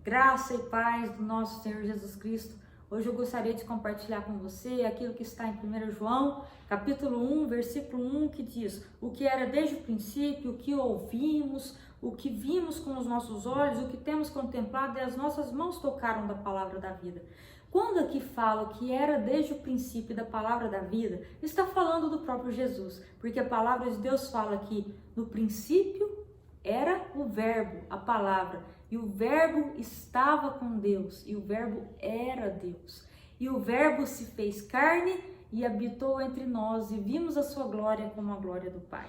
Graça e paz do nosso Senhor Jesus Cristo. Hoje eu gostaria de compartilhar com você aquilo que está em 1 João, capítulo 1, versículo 1, que diz: o que era desde o princípio, o que ouvimos, o que vimos com os nossos olhos, o que temos contemplado e as nossas mãos tocaram da palavra da vida. Quando aqui fala que era desde o princípio da palavra da vida, está falando do próprio Jesus, porque a palavra de Deus fala que no princípio era o verbo, a palavra, e o verbo estava com Deus, e o verbo era Deus. E o verbo se fez carne e habitou entre nós, e vimos a sua glória como a glória do Pai.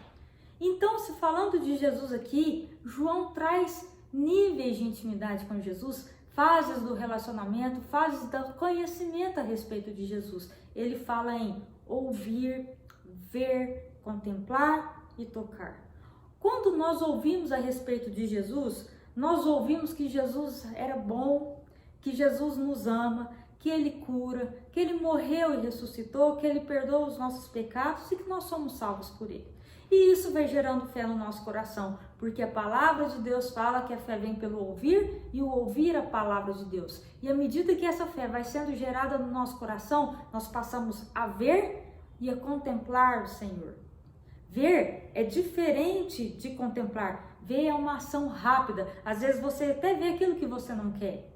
Então, se falando de Jesus aqui, João traz níveis de intimidade com Jesus, fases do relacionamento, fases do conhecimento a respeito de Jesus. Ele fala em ouvir, ver, contemplar e tocar. Quando nós ouvimos a respeito de Jesus, nós ouvimos que Jesus era bom, que Jesus nos ama, que Ele cura, que Ele morreu e ressuscitou, que Ele perdoa os nossos pecados e que nós somos salvos por Ele. E isso vai gerando fé no nosso coração, porque a palavra de Deus fala que a fé vem pelo ouvir e o ouvir a palavra de Deus. E à medida que essa fé vai sendo gerada no nosso coração, nós passamos a ver e a contemplar o Senhor. Ver é diferente de contemplar. Ver é uma ação rápida. Às vezes você até vê aquilo que você não quer.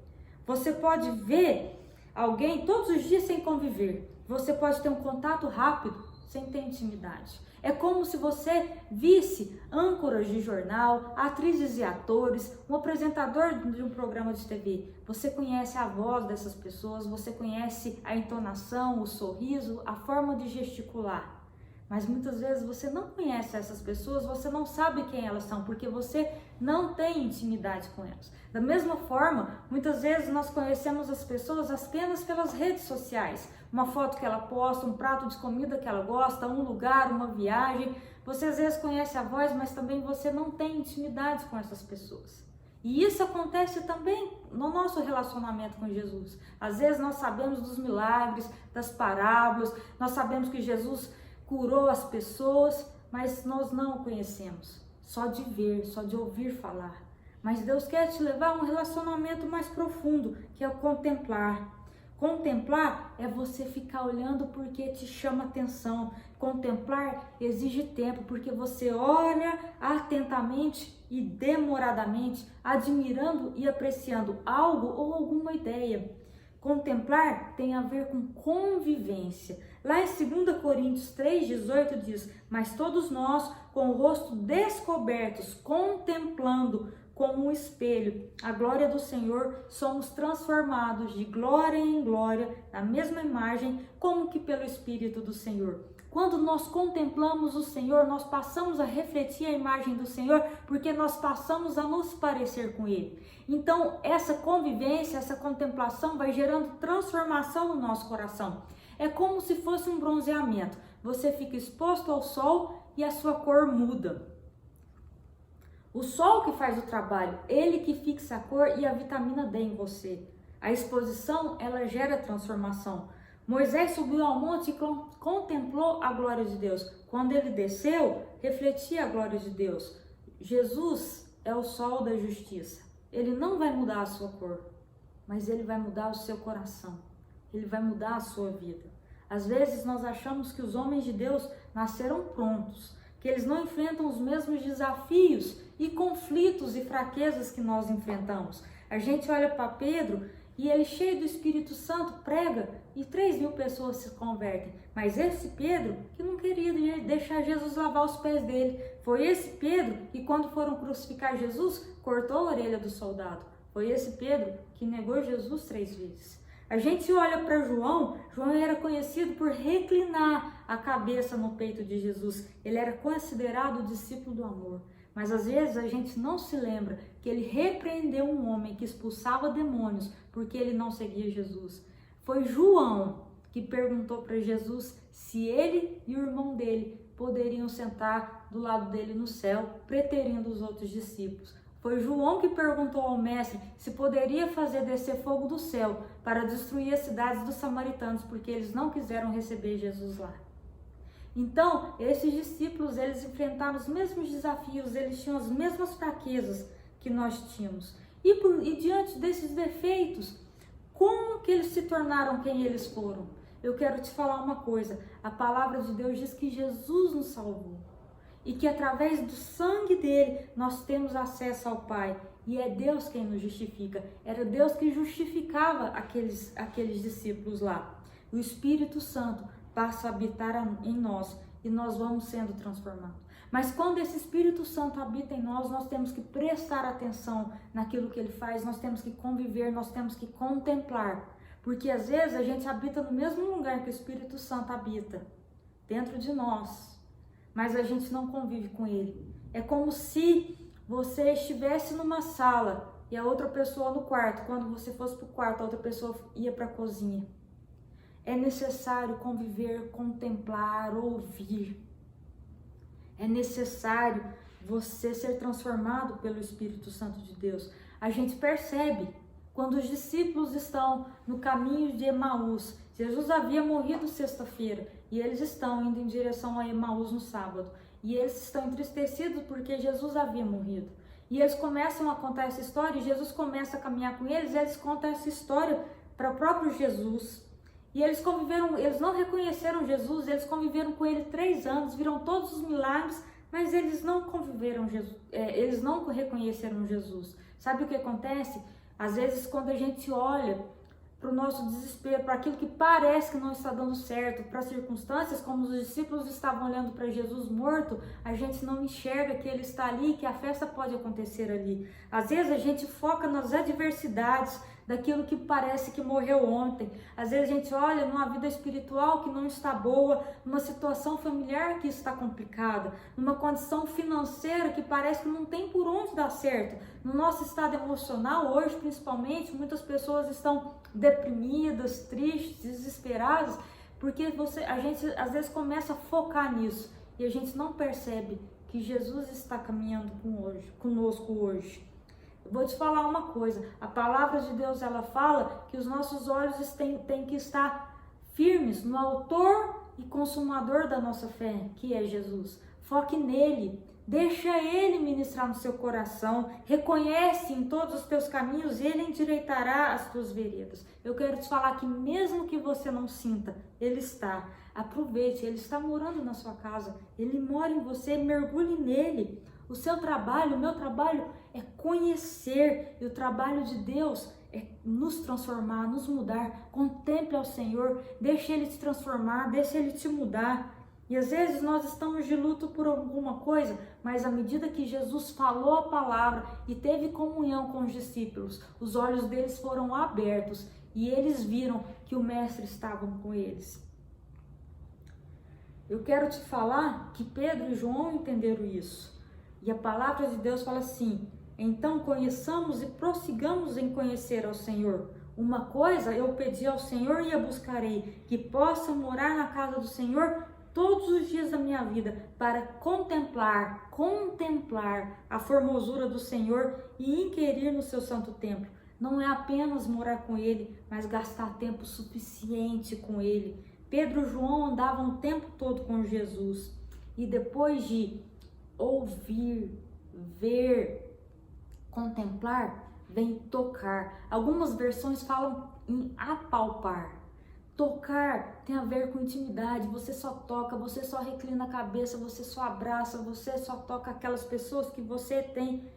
Você pode ver alguém todos os dias sem conviver. Você pode ter um contato rápido sem ter intimidade. É como se você visse âncoras de jornal, atrizes e atores, um apresentador de um programa de TV. Você conhece a voz dessas pessoas, você conhece a entonação, o sorriso, a forma de gesticular. Mas muitas vezes você não conhece essas pessoas, você não sabe quem elas são, porque você não tem intimidade com elas. Da mesma forma, muitas vezes nós conhecemos as pessoas apenas pelas redes sociais. Uma foto que ela posta, um prato de comida que ela gosta, um lugar, uma viagem. Você às vezes conhece a voz, mas também você não tem intimidade com essas pessoas. E isso acontece também no nosso relacionamento com Jesus. Às vezes nós sabemos dos milagres, das parábolas, nós sabemos que Jesus curou as pessoas, mas nós não o conhecemos, só de ver, só de ouvir falar. Mas Deus quer te levar a um relacionamento mais profundo, que é o contemplar. Contemplar é você ficar olhando porque te chama atenção. Contemplar exige tempo, porque você olha atentamente e demoradamente, admirando e apreciando algo ou alguma ideia. Contemplar tem a ver com convivência. Lá em 2 Coríntios 3,18 diz: mas todos nós, com o rosto descobertos, contemplando como um espelho a glória do Senhor, somos transformados de glória em glória, na mesma imagem, como que pelo Espírito do Senhor. Quando nós contemplamos o Senhor, nós passamos a refletir a imagem do Senhor, porque nós passamos a nos parecer com Ele. Então, essa convivência, essa contemplação vai gerando transformação no nosso coração. É como se fosse um bronzeamento. Você fica exposto ao sol e a sua cor muda. O sol que faz o trabalho, ele que fixa a cor e a vitamina D em você. A exposição, ela gera transformação. Moisés subiu ao monte e contemplou a glória de Deus. Quando ele desceu, refletia a glória de Deus. Jesus é o sol da justiça. Ele não vai mudar a sua cor, mas ele vai mudar o seu coração. Ele vai mudar a sua vida. Às vezes nós achamos que os homens de Deus nasceram prontos, que eles não enfrentam os mesmos desafios e conflitos e fraquezas que nós enfrentamos. A gente olha para Pedro e ele, cheio do Espírito Santo, prega e 3.000 pessoas se convertem. Mas esse Pedro que não queria deixar Jesus lavar os pés dele. Foi esse Pedro que, quando foram crucificar Jesus, cortou a orelha do soldado. Foi esse Pedro que negou Jesus 3 vezes. A gente olha para João. João era conhecido por reclinar a cabeça no peito de Jesus. Ele era considerado o discípulo do amor. Mas às vezes a gente não se lembra que ele repreendeu um homem que expulsava demônios porque ele não seguia Jesus. Foi João que perguntou para Jesus se ele e o irmão dele poderiam sentar do lado dele no céu, preterindo os outros discípulos. Foi João que perguntou ao mestre se poderia fazer descer fogo do céu para destruir as cidades dos samaritanos, porque eles não quiseram receber Jesus lá. Então, esses discípulos, eles enfrentaram os mesmos desafios, eles tinham as mesmas fraquezas que nós tínhamos. E diante desses defeitos, como que eles se tornaram quem eles foram? Eu quero te falar uma coisa, a palavra de Deus diz que Jesus nos salvou e que através do sangue dele nós temos acesso ao Pai, e é Deus quem nos justifica. Era Deus que justificava aqueles discípulos lá. O Espírito Santo passa a habitar em nós e nós vamos sendo transformados. Mas quando esse Espírito Santo habita em nós, nós temos que prestar atenção naquilo que ele faz, nós temos que conviver, nós temos que contemplar. Porque às vezes a gente habita no mesmo lugar que o Espírito Santo habita, dentro de nós, mas a gente não convive com ele. É como se você estivesse numa sala e a outra pessoa no quarto. Quando você fosse para o quarto, a outra pessoa ia para a cozinha. É necessário conviver, contemplar, ouvir. É necessário você ser transformado pelo Espírito Santo de Deus. A gente percebe quando os discípulos estão no caminho de Emaús. Jesus havia morrido sexta-feira e eles estão indo em direção a Emaús no sábado. E eles estão entristecidos porque Jesus havia morrido. E eles começam a contar essa história e Jesus começa a caminhar com eles e eles contam essa história para o próprio Jesus. E eles conviveram, eles não reconheceram Jesus, eles conviveram com ele 3 anos, viram todos os milagres, mas eles não conviveram Jesus, eles não reconheceram Jesus. Sabe o que acontece? Às vezes quando a gente olha para o nosso desespero, para aquilo que parece que não está dando certo, para circunstâncias como os discípulos estavam olhando para Jesus morto, a gente não enxerga que ele está ali, que a festa pode acontecer ali. Às vezes a gente foca nas adversidades, daquilo que parece que morreu ontem. Às vezes a gente olha numa vida espiritual que não está boa, numa situação familiar que está complicada, numa condição financeira que parece que não tem por onde dar certo. No nosso estado emocional, hoje principalmente, muitas pessoas estão deprimidas, tristes, desesperadas, porque a gente às vezes começa a focar nisso e a gente não percebe que Jesus está caminhando conosco hoje. Vou te falar uma coisa, a palavra de Deus ela fala que os nossos olhos têm que estar firmes no autor e consumador da nossa fé, que é Jesus. Foque nele, deixa ele ministrar no seu coração, reconhece em todos os teus caminhos, ele endireitará as tuas veredas. Eu quero te falar que mesmo que você não sinta, ele está. Aproveite, ele está morando na sua casa, ele mora em você, mergulhe nele. O seu trabalho, o meu trabalho é conhecer, e o trabalho de Deus é nos transformar, nos mudar. Contemple ao Senhor, deixe Ele te transformar, deixe Ele te mudar. E às vezes nós estamos de luto por alguma coisa, mas à medida que Jesus falou a palavra e teve comunhão com os discípulos, os olhos deles foram abertos e eles viram que o Mestre estava com eles. Eu quero te falar que Pedro e João entenderam isso. E a palavra de Deus fala assim: então conheçamos e prossigamos em conhecer ao Senhor. Uma coisa eu pedi ao Senhor e a buscarei, que possa morar na casa do Senhor todos os dias da minha vida, para contemplar a formosura do Senhor e inquirir no seu santo templo. Não é apenas morar com Ele, mas gastar tempo suficiente com Ele. Pedro e João andavam o tempo todo com Jesus. E depois de ouvir, ver, contemplar, vem tocar. Algumas versões falam em apalpar. Tocar tem a ver com intimidade. Você só toca, você só reclina a cabeça, você só abraça, você só toca aquelas pessoas que você tem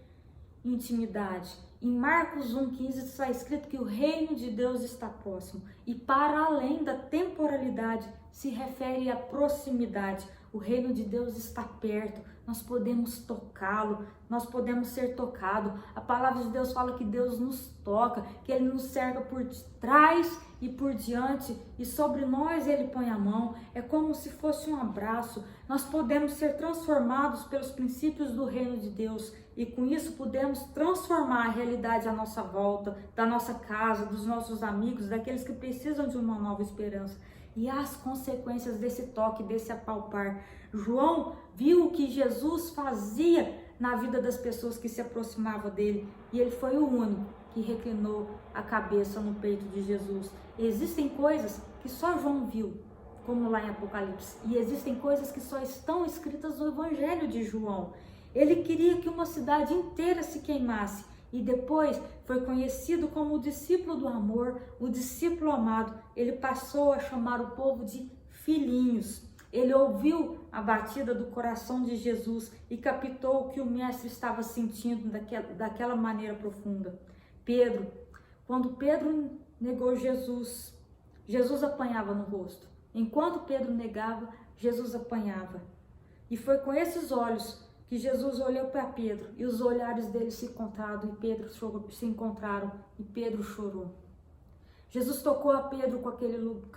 intimidade. Em Marcos 1,15 está escrito que o reino de Deus está próximo. E para além da temporalidade, se refere à proximidade. O reino de Deus está perto, nós podemos tocá-lo, nós podemos ser tocados. A palavra de Deus fala que Deus nos toca, que Ele nos cerca por trás e por diante, e sobre nós Ele põe a mão. É como se fosse um abraço. Nós podemos ser transformados pelos princípios do reino de Deus, e com isso podemos transformar a realidade à nossa volta, da nossa casa, dos nossos amigos, daqueles que precisam de uma nova esperança. E as consequências desse toque, desse apalpar. João viu o que Jesus fazia na vida das pessoas que se aproximavam dele, e ele foi o único que reclinou a cabeça no peito de Jesus. Existem coisas que só João viu, como lá em Apocalipse, e existem coisas que só estão escritas no Evangelho de João. Ele queria que uma cidade inteira se queimasse, e depois foi conhecido como o discípulo do amor, o discípulo amado. Ele passou a chamar o povo de filhinhos. Ele ouviu a batida do coração de Jesus e captou o que o mestre estava sentindo daquela maneira profunda. Quando Pedro negou Jesus, Jesus apanhava no rosto. Enquanto Pedro negava, Jesus apanhava. E foi com esses olhos que Jesus olhou para Pedro e os olhares dele se encontraram e Pedro chorou. Jesus tocou a Pedro com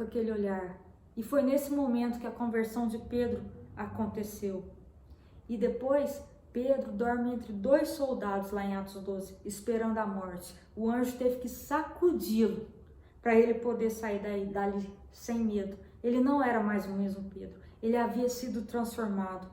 aquele olhar. E foi nesse momento que a conversão de Pedro aconteceu. E depois, Pedro dorme entre 2 soldados lá em Atos 12, esperando a morte. O anjo teve que sacudi-lo para ele poder sair dali sem medo. Ele não era mais o mesmo Pedro. Ele havia sido transformado.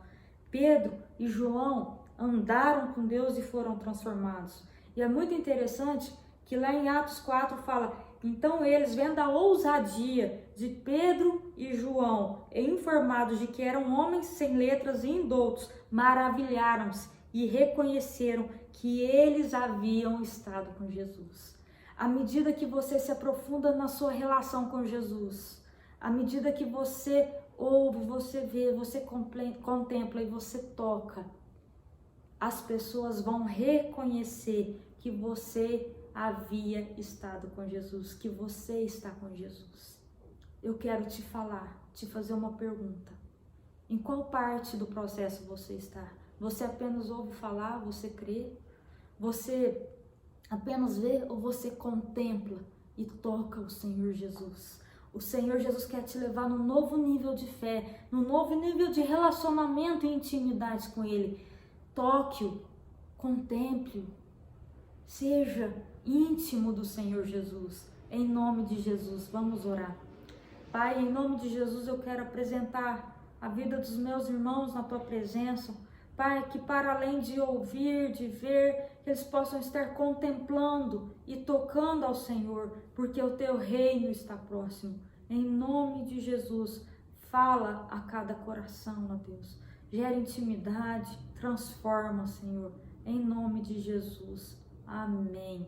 Pedro e João andaram com Deus e foram transformados. E é muito interessante que lá em Atos 4 fala: então eles, vendo a ousadia de Pedro e João, e informados de que eram homens sem letras e indoutos, maravilharam-se e reconheceram que eles haviam estado com Jesus. À medida que você se aprofunda na sua relação com Jesus, à medida que você ouve, você vê, você contempla e você toca, as pessoas vão reconhecer que você havia estado com Jesus, que você está com Jesus. Eu quero te fazer uma pergunta. Em qual parte do processo você está? Você apenas ouve falar, você crê? Você apenas vê ou você contempla e toca o Senhor Jesus? O Senhor Jesus quer te levar num novo nível de fé, num novo nível de relacionamento e intimidade com Ele. Toque-o, contemple-o, seja íntimo do Senhor Jesus. Em nome de Jesus, vamos orar. Pai, em nome de Jesus, eu quero apresentar a vida dos meus irmãos na Tua presença. Pai, que para além de ouvir, de ver, que eles possam estar contemplando e tocando ao Senhor, porque o Teu reino está próximo. Em nome de Jesus, fala a cada coração, ó Deus. Gera intimidade, transforma, Senhor. Em nome de Jesus. Amém.